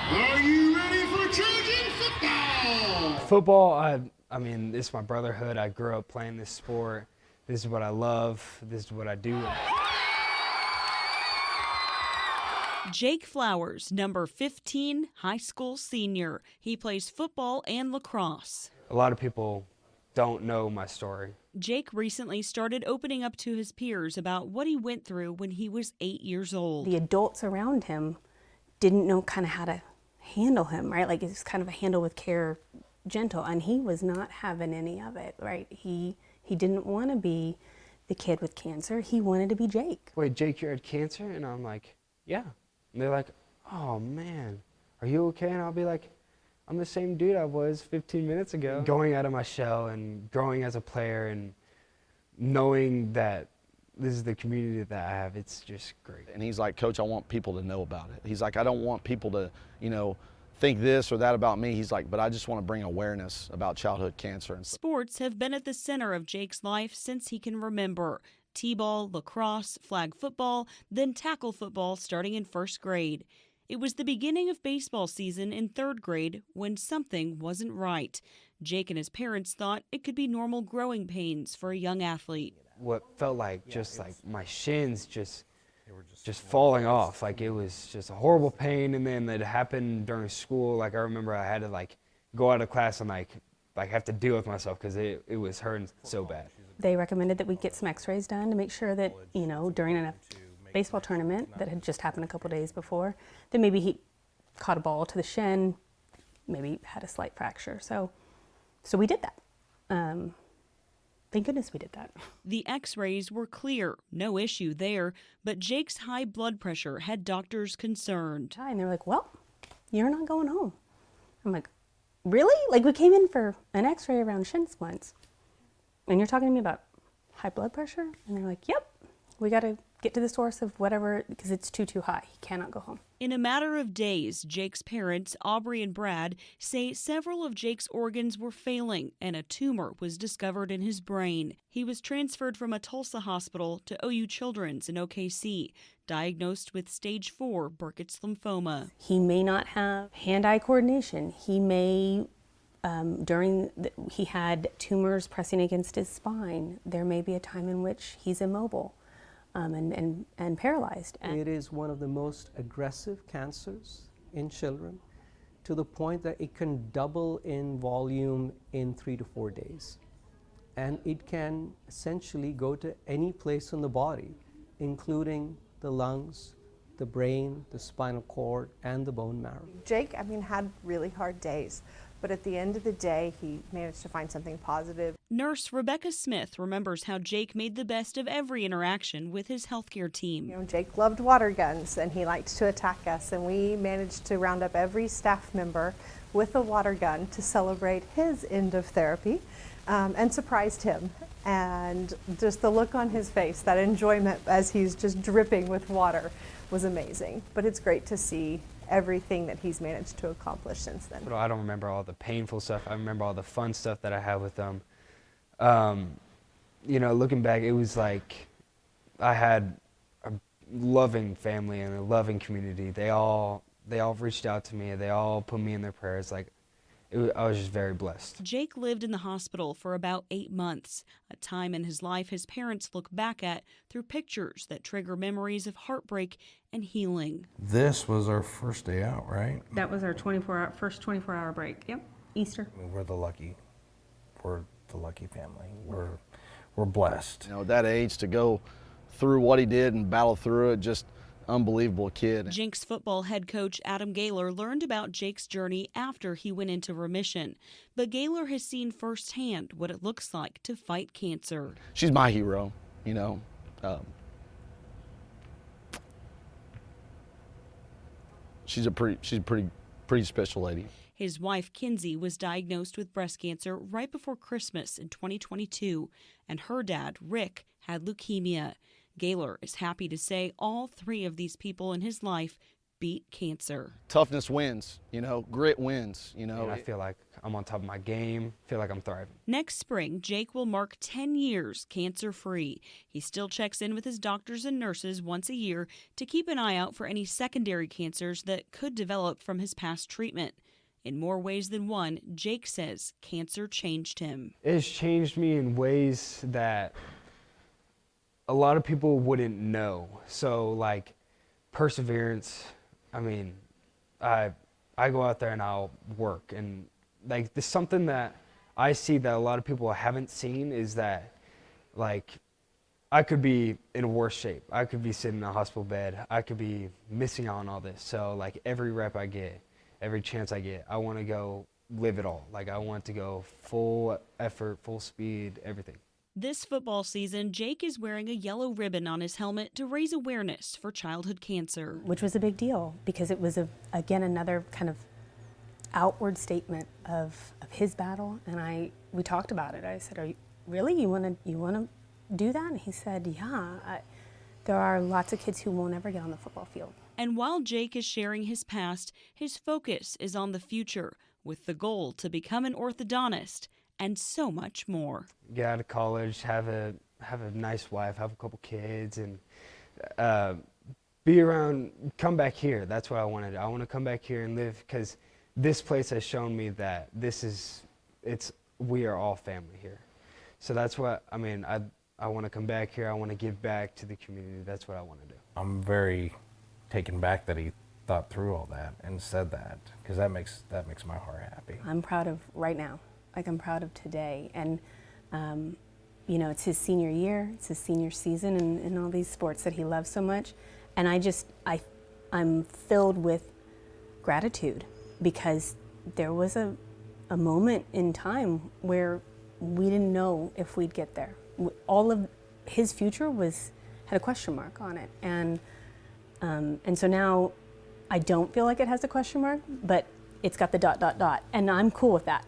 Are you ready for Trojan football? Football, I mean, it's my brotherhood. I grew up playing this sport. This is what I love. This is what I do. Jake Flowers, number 15, high school senior. He plays football and lacrosse. A lot of people don't know my story. Jake recently started opening up to his peers about what he went through when he was 8 years old. The adults around him didn't know kind of how to handle him, right? Like it's kind of a handle with care, gentle, and he was not having any of it, right? He didn't want to be the kid with cancer. He wanted to be Jake. Wait, Jake, you had cancer? And I'm like, yeah. And they're like, oh man, are you okay? And I'll be like, I'm the same dude I was 15 minutes ago. Going out of my shell and growing as a player and knowing that this is the community that I have, it's just great. And he's like, Coach, I want people to know about it. He's like, I don't want people to, think this or that about me. He's like, but I just want to bring awareness about childhood cancer. Sports have been at the center of Jake's life since he can remember. T-ball, lacrosse, flag football, then tackle football starting in first grade. It was the beginning of baseball season in third grade when something wasn't right. Jake and his parents thought it could be normal growing pains for a young athlete. What felt like just like my shins just falling off. Like it was just a horrible pain, and then it happened during school. Like I remember I had to go out of class and like have to deal with myself because it was hurting so bad. They recommended that we get some x-rays done to make sure that, during a baseball tournament that had just happened a couple days before, that maybe he caught a ball to the shin, maybe had a slight fracture. So we did that. Thank goodness we did that. The x-rays were clear, no issue there, but Jake's high blood pressure had doctors concerned. And they're like, well, you're not going home. I'm like, really? Like we came in for an x-ray around shin splints. And you're talking to me about high blood pressure? And they're like, yep, we got to get to the source of whatever, because it's too high. He cannot go home. In a matter of days, Jake's parents, Aubrey and Brad, say several of Jake's organs were failing and a tumor was discovered in his brain. He was transferred from a Tulsa hospital to OU Children's in OKC, diagnosed with Stage-4 Burkitt's lymphoma. He may not have hand-eye coordination. He may... he had tumors pressing against his spine. There may be a time in which he's immobile and paralyzed. It is one of the most aggressive cancers in children, to the point that it can double in volume in 3 to 4 days. And it can essentially go to any place in the body, including the lungs, the brain, the spinal cord, and the bone marrow. Jake, had really hard days. But at the end of the day, he managed to find something positive. Nurse Rebecca Smith remembers how Jake made the best of every interaction with his healthcare team. Jake loved water guns, and he liked to attack us, and we managed to round up every staff member with a water gun to celebrate his end of therapy, and surprised him. And just the look on his face, that enjoyment as he's just dripping with water, was amazing. But it's great to see everything that he's managed to accomplish since then. I don't remember all the painful stuff. I remember all the fun stuff that I had with them. Looking back, it was like I had a loving family and a loving community. They all reached out to me. They all put me in their prayers. I was just very blessed. Jake lived in the hospital for about 8 months, a time in his life his parents look back at through pictures that trigger memories of heartbreak and healing. This was our first day out, right? That was our first 24-hour break. Yep, Easter. We're the lucky family. We're blessed. At that age, to go through what he did and battle through it, just unbelievable kid. Jenks football head coach Adam Gaylor learned about Jake's journey after he went into remission. But Gaylor has seen firsthand what it looks like to fight cancer. She's my hero, She's a pretty special lady. His wife, Kinsey, was diagnosed with breast cancer right before Christmas in 2022, and her dad, Rick, had leukemia. Gaylor is happy to say all 3 of these people in his life beat cancer. Toughness wins, you know, grit wins, you know. And I feel like I'm on top of my game, feel like I'm thriving. Next spring, Jake will mark 10 years cancer-free. He still checks in with his doctors and nurses once a year to keep an eye out for any secondary cancers that could develop from his past treatment. In more ways than one, Jake says cancer changed him. It's changed me in ways that a lot of people wouldn't know. So like perseverance, I mean, I go out there and I'll work, and like there's something that I see that a lot of people haven't seen is that like I could be in worse shape. I could be sitting in a hospital bed. I could be missing out on all this. So like every rep I get, every chance I get, I want to go live it all. Like I want to go full effort, full speed, everything. This football season, Jake is wearing a yellow ribbon on his helmet to raise awareness for childhood cancer. Which was a big deal because it was, again, another kind of outward statement of his battle. And we talked about it. I said, "Are you really? You want to do that?" And he said, "Yeah. There are lots of kids who won't ever get on the football field." And while Jake is sharing his past, his focus is on the future, with the goal to become an orthodontist and so much more. Get out of college, have a nice wife, have a couple kids, and be around. Come back here. That's what I want to do. I want to come back here and live because this place has shown me that we are all family here. So that's what I mean. I want to come back here. I want to give back to the community. That's what I want to do. I'm very taken back that he thought through all that and said that, because that makes my heart happy. I'm proud of right now. Like I'm proud of today. And, you know, it's his senior year, it's his senior season in all these sports that he loves so much. And I'm filled with gratitude because there was a moment in time where we didn't know if we'd get there. All of his future had a question mark on it. And so now I don't feel like it has a question mark, but it's got the ... And I'm cool with that.